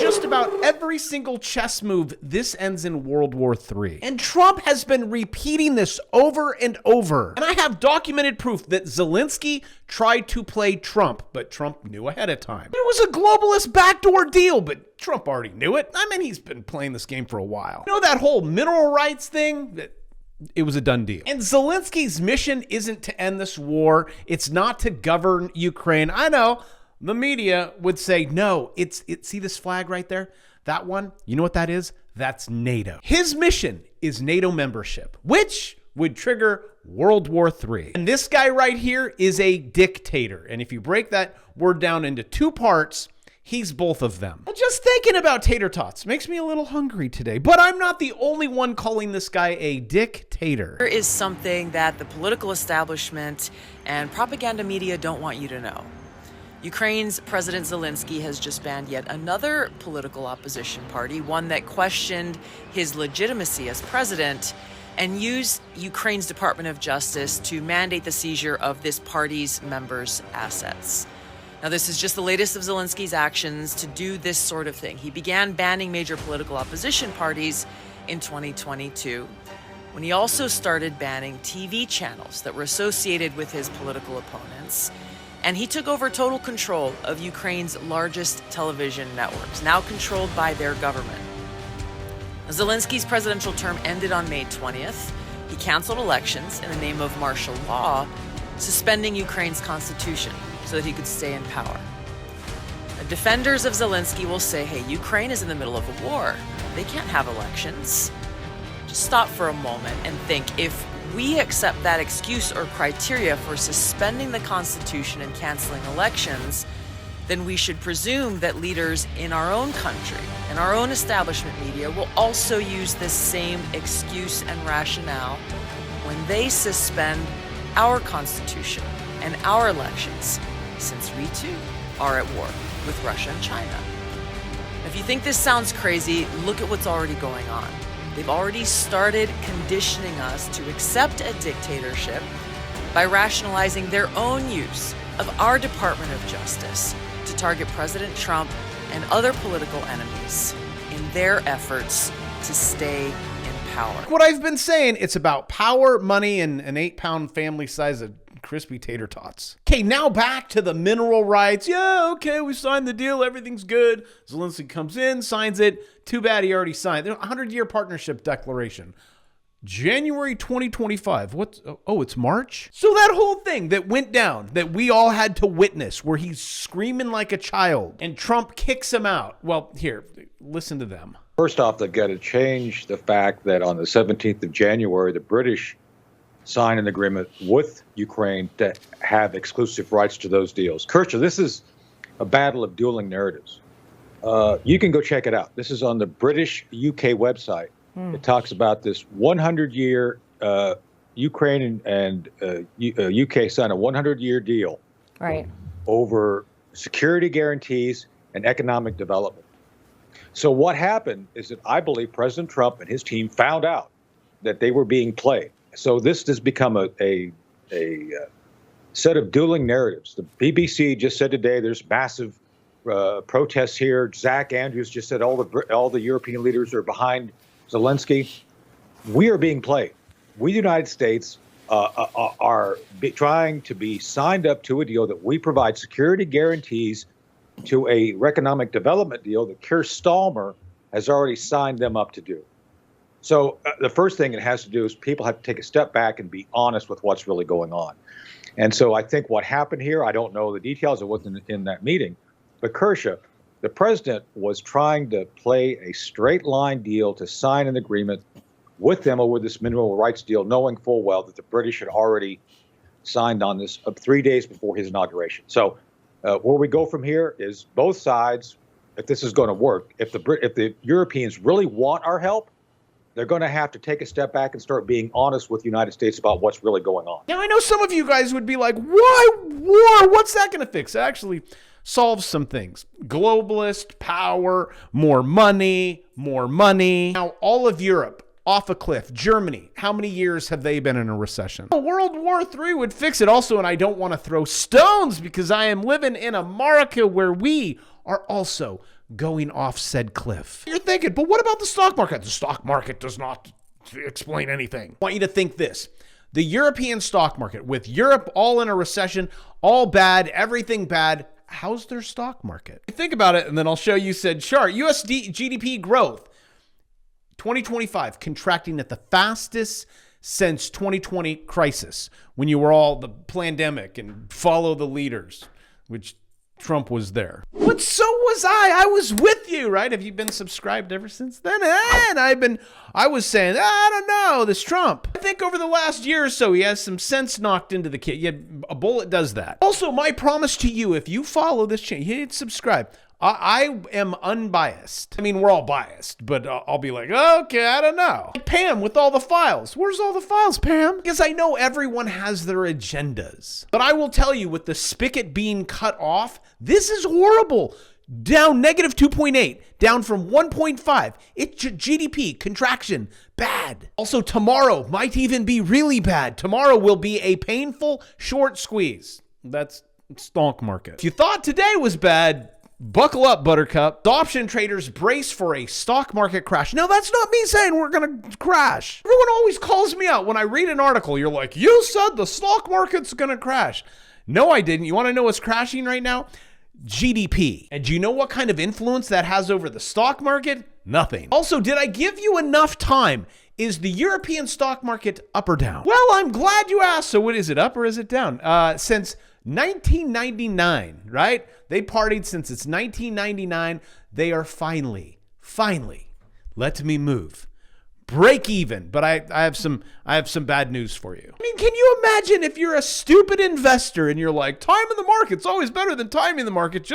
just about every single chess move, this ends in World War III. And Trump has been repeating this over and over. And I have documented proof that Zelensky tried to play Trump, but Trump knew ahead of time. There was a globalist backdoor deal, but Trump already knew it. I mean, he's been playing this game for a while. You know that whole mineral rights thing? It was a done deal. And Zelensky's mission isn't to end this war. It's not to govern Ukraine. I know the media would say, no, it's see this flag right there? That one, you know what that is? That's NATO. His mission is NATO membership, which would trigger World War III. And this guy right here is a dictator. And if you break that word down into two parts, he's both of them. Just thinking about tater tots makes me a little hungry today, but I'm not the only one calling this guy a dictator. There is something that the political establishment and propaganda media don't want you to know. Ukraine's President Zelensky has just banned yet another political opposition party, one that questioned his legitimacy as president, and used Ukraine's Department of Justice to mandate the seizure of this party's members' assets. Now, this is just the latest of Zelensky's actions to do this sort of thing. He began banning major political opposition parties in 2022, when he also started banning TV channels that were associated with his political opponents. And he took over total control of Ukraine's largest television networks, now controlled by their government. Zelensky's presidential term ended on May 20th. He canceled elections in the name of martial law, suspending Ukraine's constitution so that he could stay in power. Now, defenders of Zelensky will say, hey, Ukraine is in the middle of a war. They can't have elections. Just stop for a moment and think, if we accept that excuse or criteria for suspending the Constitution and canceling elections, then we should presume that leaders in our own country and our own establishment media will also use this same excuse and rationale when they suspend our Constitution and our elections, since we too are at war with Russia and China. If you think this sounds crazy, look at what's already going on. They've already started conditioning us to accept a dictatorship by rationalizing their own use of our Department of Justice to target President Trump and other political enemies in their efforts to stay in power. What I've been saying, it's about power, money, and an 8-pound family size of crispy tater tots. Okay, now back to the mineral rights. Yeah, okay, we signed the deal. Everything's good. Zelensky comes in, signs it. Too bad he already signed. 100-year partnership declaration. January 2025. Oh, it's March? So that whole thing that went down that we all had to witness, where he's screaming like a child and Trump kicks him out. Well, here, listen to them. First off, they've got to change the fact that on the 17th of January, the British signed an agreement with Ukraine to have exclusive rights to those deals. Kershaw, this is a battle of dueling narratives. You can go check it out. This is on the British-UK website. It talks about this 100-year, Ukraine and UK signed a 100-year deal over security guarantees and economic development. So what happened is that I believe President Trump and his team found out that they were being played. So this has become a set of dueling narratives. The BBC just said today there's massive protests here. Zach Andrews just said all the European leaders are behind Zelensky. We are being played. We, the United States, are trying to be signed up to a deal that we provide security guarantees to a economic development deal that Keir Starmer has already signed them up to do. So the first thing it has to do is people have to take a step back and be honest with what's really going on. And so I think what happened here, I don't know the details. It wasn't in that meeting. But Kershaw, the president was trying to play a straight line deal to sign an agreement with them over this mineral rights deal, knowing full well that the British had already signed on this 3 days before his inauguration. So where we go from here is both sides, if this is going to work, if the Europeans really want our help, they're going to have to take a step back and start being honest with the United States about what's really going on. Now, I know some of you guys would be like, why war? What's that going to fix? It actually solves some things. Globalist power, more money. Now, all of Europe off a cliff. Germany, how many years have they been in a recession? World War III would fix it also, and I don't want to throw stones because I am living in America where we are also going off said cliff. You're thinking, but what about the stock market? The stock market does not explain anything. I want you to think this. The European stock market, with Europe all in a recession, all bad, everything bad, how's their stock market? Think about it, and then I'll show you said chart. US GDP growth, 2025, contracting at the fastest since 2020 crisis, when you were all the pandemic and follow the leaders, which Trump was there. But so was I. I was with you, right? Have you been subscribed ever since then? And I was saying, I don't know, this Trump. I think over the last year or so, he has some sense knocked into the kid. Yeah, a bullet does that. Also, my promise to you, if you follow this channel, hit subscribe. I am unbiased. I mean, we're all biased, but I'll be like, okay, I don't know. Pam with all the files. Where's all the files, Pam? Because I know everyone has their agendas. But I will tell you, with the spigot being cut off, this is horrible. Down negative 2.8, down from 1.5. It's GDP contraction, bad. Also, tomorrow might even be really bad. Tomorrow will be a painful short squeeze. That's stock market. If you thought today was bad, buckle up, Buttercup. The option traders brace for a stock market crash. No, that's not me saying we're going to crash. Everyone always calls me out when I read an article. You're like, you said the stock market's going to crash. No, I didn't. You want to know what's crashing right now? GDP. And do you know what kind of influence that has over the stock market? Nothing. Also, did I give you enough time? Is the European stock market up or down? Well, I'm glad you asked. So what is it, up or is it down? Since 1999, right? They partied since it's 1999. They are finally, let me move. Break even. But I have some bad news for you. I mean, can you imagine if you're a stupid investor and you're like, time in the market's always better than time in the market.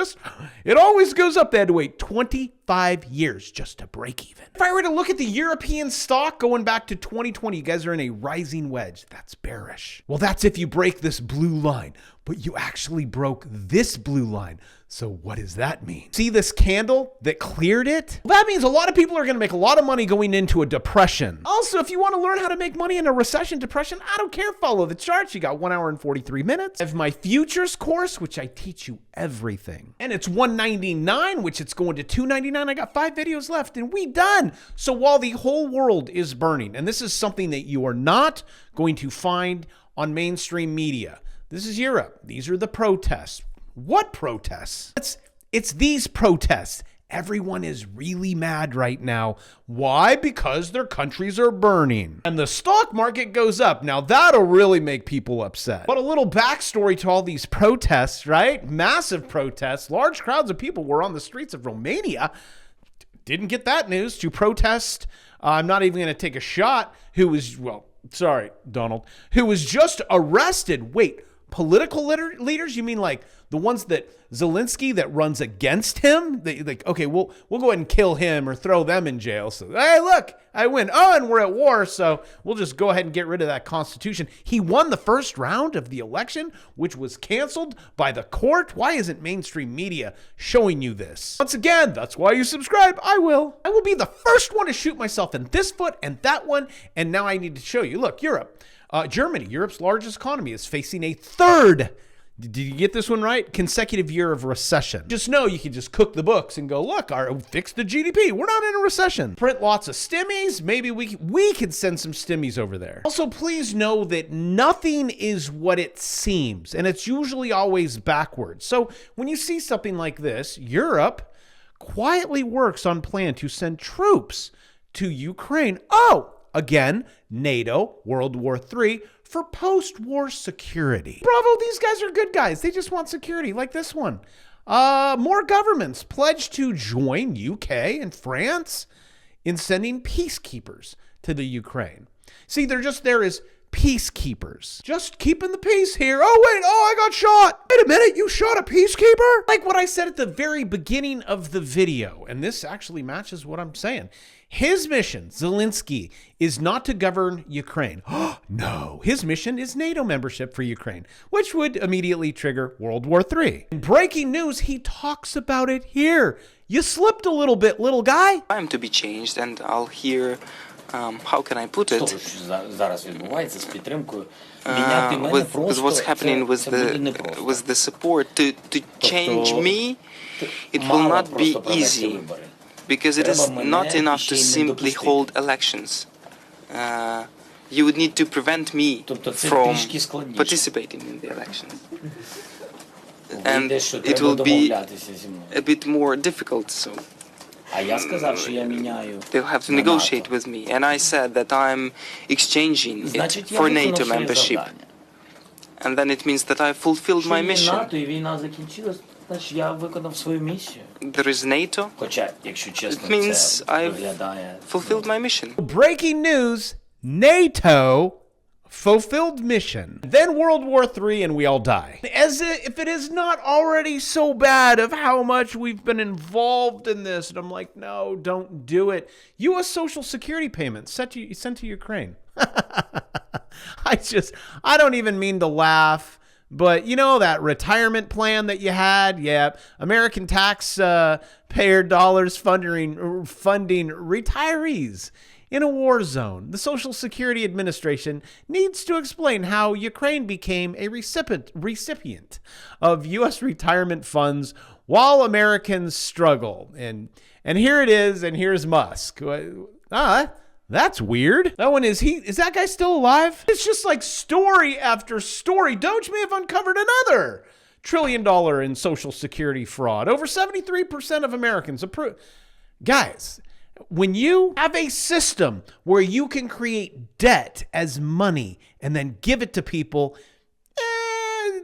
It always goes up. They had to wait 25 years just to break even. If I were to look at the European stock going back to 2020, you guys are in a rising wedge. That's bearish. Well, that's if you break this blue line, but you actually broke this blue line. So what does that mean? See this candle that cleared it? Well, that means a lot of people are going to make a lot of money going into a depression. Also, if you want to learn how to make money in a recession, depression, I don't care. Follow the charts. You got 1 hour and 43 minutes. I have my futures course, which I teach you everything. And it's $199, which it's going to $299. I got 5 videos left and we done. So while the whole world is burning, and this is something that you are not going to find on mainstream media. This is Europe. These are the protests. What protests? It's these protests. Everyone is really mad right now. Why? Because their countries are burning. And the stock market goes up. Now that'll really make people upset. But a little backstory to all these protests, right? Massive protests. Large crowds of people were on the streets of Romania. Didn't get that news to protest. I'm not even going to take a shot. Who was just arrested. Wait, political leaders? You mean like the ones that Zelensky that runs against him? They like, okay, we'll go ahead and kill him or throw them in jail. So, hey, look, I win. Oh, and we're at war, so we'll just go ahead and get rid of that constitution. He won the first round of the election, which was canceled by the court. Why isn't mainstream media showing you this? Once again, that's why you subscribe. I will be the first one to shoot myself in this foot and that one. And now I need to show you. Look, Europe. Germany, Europe's largest economy, is facing a third, did you get this one right? Consecutive year of recession. Just know you can just cook the books and go, look, fix the GDP. We're not in a recession. Print lots of stimmies. Maybe we could send some stimmies over there. Also, please know that nothing is what it seems, and it's usually always backwards. So when you see something like this, Europe quietly works on plan to send troops to Ukraine. Oh, again, NATO, World War III, for post-war security. Bravo, these guys are good guys. They just want security, like this one. More governments pledged to join UK and France in sending peacekeepers to the Ukraine. See, they're just there as peacekeepers. Just keeping the peace here. Oh, wait, I got shot. Wait a minute, you shot a peacekeeper? Like what I said at the very beginning of the video, and this actually matches what I'm saying. His mission, Zelensky, is not to govern Ukraine. No, his mission is NATO membership for Ukraine, which would immediately trigger World War III. In breaking news, he talks about it here. You slipped a little bit, little guy. I'm to be changed, and I'll hear, how can I put it? With what's happening with the support to change me it will not be easy, because it is not enough to simply hold elections. You would need to prevent me from participating in the elections. And it will be a bit more difficult, so they'll have to negotiate with me. And I said that I'm exchanging it for NATO membership. And then it means that I fulfilled my mission. There is NATO. It means I've fulfilled my mission. Breaking news, NATO fulfilled mission. Then World War III and we all die. As if it is not already so bad of how much we've been involved in this. And I'm like, no, don't do it. U.S. Social Security payments sent to Ukraine. I don't even mean to laugh, but you know that retirement plan that you had? Yeah, American taxpayer dollars funding retirees in a war zone. The Social Security Administration needs to explain how Ukraine became a recipient of U.S. retirement funds while Americans struggle. And here it is, and here's Musk. That's weird. That one is that guy still alive? It's just like story after story. Doge may have uncovered another $1 trillion in Social Security fraud. Over 73% of Americans approve. Guys, when you have a system where you can create debt as money and then give it to people,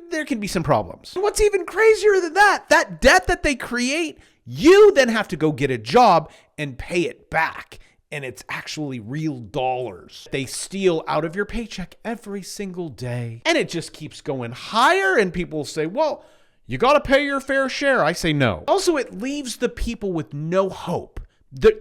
there can be some problems. What's even crazier than that debt that they create, you then have to go get a job and pay it back. And it's actually real dollars they steal out of your paycheck every single day. And it just keeps going higher. And people say, well, you got to pay your fair share. I say no. Also, it leaves the people with no hope. The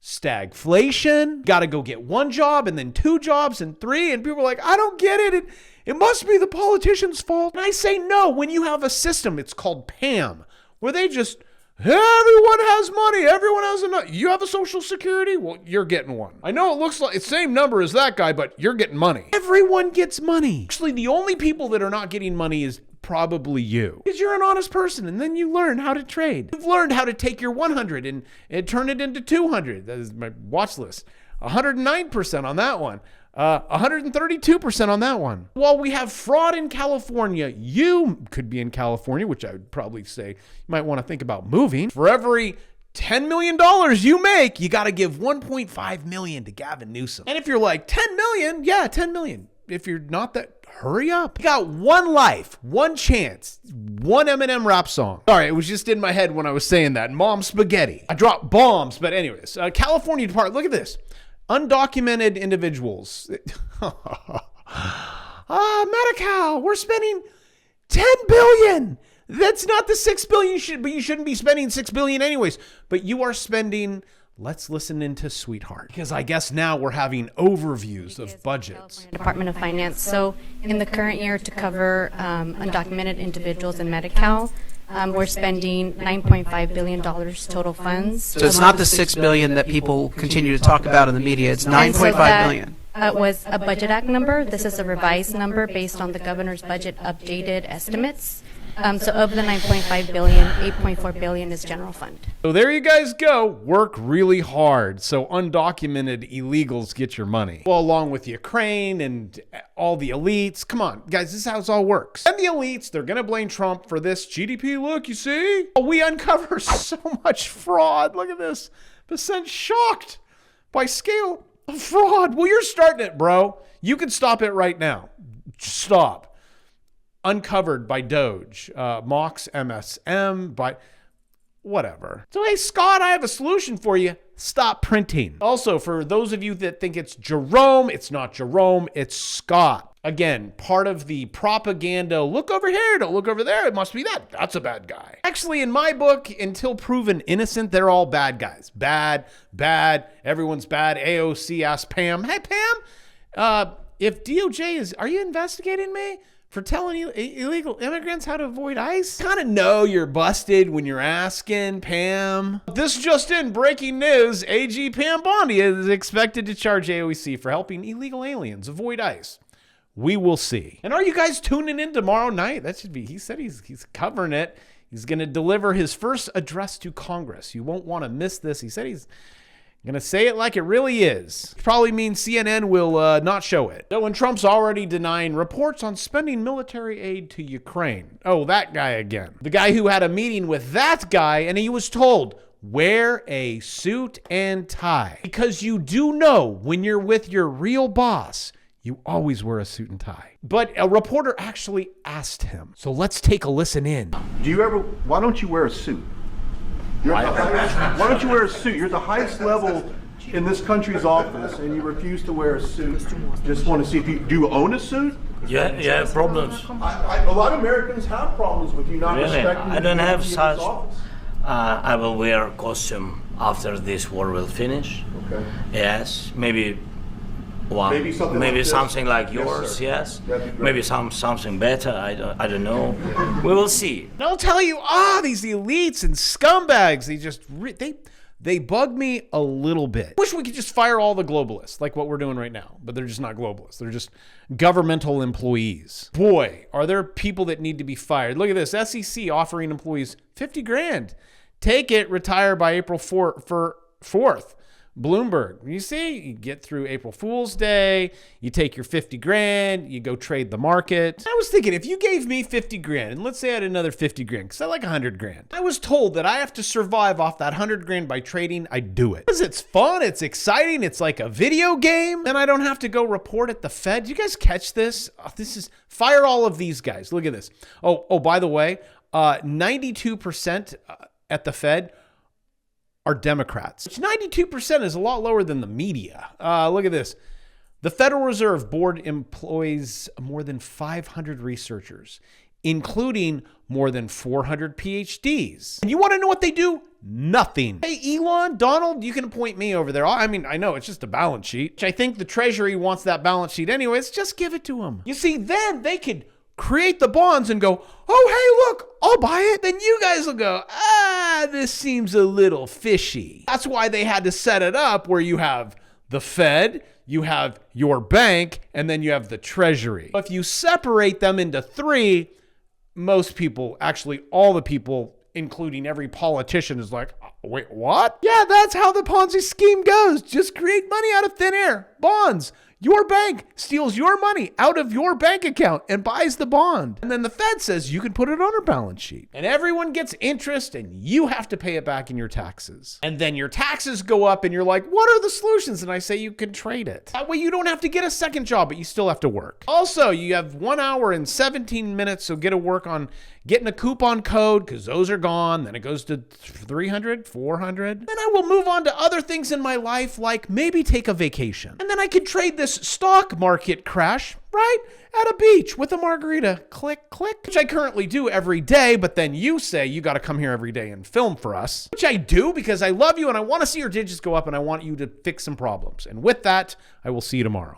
stagflation, got to go get one job and then two jobs and three. And people are like, I don't get it. It must be the politicians' fault. And I say no. When you have a system, it's called PAM, where they just... everyone has money. Everyone has enough. You have a Social Security? Well, you're getting one. I know it looks like it's the same number as that guy, but you're getting money. Everyone gets money. Actually, the only people that are not getting money is probably you. Because you're an honest person, and then you learn how to trade. You've learned how to take your 100 and turn it into 200. That is my watch list. 109% on that one. 132% on that one. While we have fraud in California, you could be in California, which I would probably say you might want to think about moving. For every $10 million you make, you got to give $1.5 million to Gavin Newsom. And if you're like, 10 million, yeah, 10 million. If you're not that, hurry up. You got one life, one chance, one Eminem rap song. Sorry, it was just in my head when I was saying that. Mom spaghetti. I dropped bombs, but anyways, California Department, look at this. Undocumented individuals. Medi-Cal, we're spending $10 billion. That's not the 6 billion, but you shouldn't be spending 6 billion anyways. But you are spending, let's listen into Sweetheart. Because I guess now we're having overviews of budgets. Department of Finance. So in the current year to cover undocumented individuals in Medi-Cal, we're spending $9.5 billion total funds. So it's not the $6 billion that people continue to talk about in the media. It's $9.5 billion. It was a Budget Act number. This is a revised number based on the governor's budget updated estimates. So of the $9.5 billion, $8.4 billion is general fund. So there you guys go. Work really hard so undocumented illegals get your money. Well, along with Ukraine and all the elites. Come on, guys, this is how it all works. And the elites, they're going to blame Trump for this GDP. Look, you see? We uncover so much fraud. Look at this. Percent shocked by scale of fraud. Well, you're starting it, bro. You can stop it right now. Stop. Uncovered by Doge, Mox MSM, by whatever. So, hey, Scott, I have a solution for you. Stop printing. Also, for those of you that think it's Jerome, it's not Jerome, it's Scott. Again, part of the propaganda, look over here, don't look over there, it must be that. That's a bad guy. Actually, in my book, until proven innocent, they're all bad guys. Bad, everyone's bad. AOC asked Pam, hey, Pam, if DOJ is, are you investigating me for telling illegal immigrants how to avoid ICE? Kind of know you're busted when you're asking, Pam. This just in, breaking news, AG Pam Bondi is expected to charge AOC for helping illegal aliens avoid ICE. We will see. And are you guys tuning in tomorrow night? That should be, he said he's covering it. He's going to deliver his first address to Congress. You won't want to miss this. He said he's going to say it like it really is. Probably means CNN will not show it. So when Trump's already denying reports on spending military aid to Ukraine. Oh, that guy again. The guy who had a meeting with that guy and he was told, wear a suit and tie. Because you do know when you're with your real boss, you always wear a suit and tie. But a reporter actually asked him. So let's take a listen in. Why don't you wear a suit? Why don't you wear a suit? You're the highest level in this country's office and you refuse to wear a suit. Just want to see if do you own a suit? Yeah, problems. A lot of Americans have problems with you not respecting I don't have such. office. I will wear costume after this war will finish. Okay. Yes, maybe one. Maybe something like Yes, yours. sir. Yes. That'd be great. Maybe something better. I don't know. We will see. And I'll tell you, these elites and scumbags, they bug me a little bit. Wish we could just fire all the globalists like what we're doing right now, but they're just not globalists. They're just governmental employees. Boy, are there people that need to be fired. Look at this, SEC offering employees 50 grand. Take it, retire by April 4th. Bloomberg, you see, you get through April Fool's Day, you take your 50 grand, you go trade the market. I was thinking, if you gave me 50 grand, and let's say I had another 50 grand, because I like 100 grand. I was told that I have to survive off that 100 grand by trading, I'd do it. Because it's fun, it's exciting, it's like a video game, and I don't have to go report at the Fed. You guys catch this? This is, fire all of these guys. Look at this. Oh, by the way, 92% at the Fed are Democrats, which 92% is a lot lower than the media. Look at this. The Federal Reserve Board employs more than 500 researchers, including more than 400 PhDs. And you want to know what they do? Nothing. Hey, Elon, Donald, you can appoint me over there. I mean, I know it's just a balance sheet, which I think the Treasury wants that balance sheet anyways. Just give it to them. You see, then they could create the bonds and go, oh, hey, look, I'll buy it. Then you guys will go, this seems a little fishy. That's why they had to set it up where you have the Fed, you have your bank, and then you have the Treasury. If you separate them into three, most people, actually all the people, including every politician, is like, wait, what? Yeah, that's how the Ponzi scheme goes. Just create money out of thin air. Bonds. Your bank steals your money out of your bank account and buys the bond. And then the Fed says you can put it on our balance sheet. And everyone gets interest and you have to pay it back in your taxes. And then your taxes go up and you're like, what are the solutions? And I say you can trade it. That way you don't have to get a second job, but you still have to work. Also, you have 1 hour and 17 minutes, so get to work on getting a coupon code because those are gone. Then it goes to 300, 400. Then I will move on to other things in my life, like maybe take a vacation. And then I could trade this stock market crash right at a beach with a margarita. Click, click. Which I currently do every day, but then you say you got to come here every day and film for us. Which I do because I love you and I want to see your digits go up and I want you to fix some problems. And with that, I will see you tomorrow.